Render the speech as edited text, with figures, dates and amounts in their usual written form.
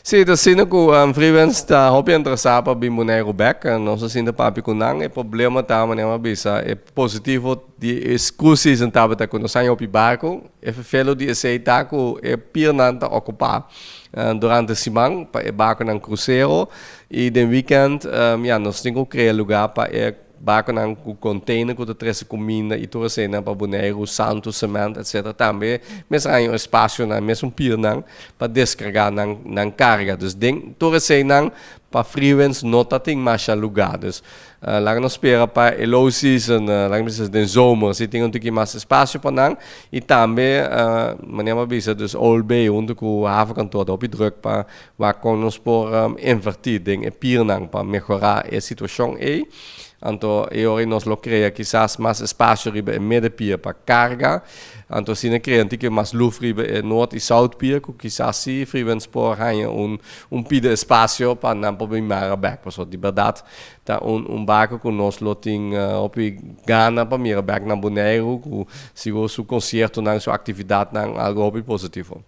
Sim, então sino ko freelance ta hopi interessar pa bimunay back não se sinta papi kunang e problema ta man uma bisa é positivo de excuses en taba ta kuno sanho hopi barco e felo de aceita ko e pirnan ta ocupar durante a semana pa e barco nang cruzeiro e de weekend ja nós temos que criar lugar pa e barco nang container com três comida e toda cena para boneiro, santo, cimento, etc. Também, mas há um espaço na mesmo pier nang para descarregar nang carga. Dus ding toda cena para freelance nota tem mais lugar. Dus lá nós espera para a low season, lá nós de zomer, se tem um pouquinho mais espaço para nang e também maneira bisa dus Old Bay onde com a havenkantoor op druk para waar kon nos por invertir ding e pier nang para melhorar a situação aí. Anto e nos lo crea quizás más espacio riba en middenpier para carga. Anto si ne crea un tique más luft riba en noord y zuidpier, que quizás si freewanspoor hanya un pide espacio para não problemar back. Pues de verdade tá barco que nos lo ting op gana para mira back na Bonaire, que se o su concerto na sua atividade na algo positivo.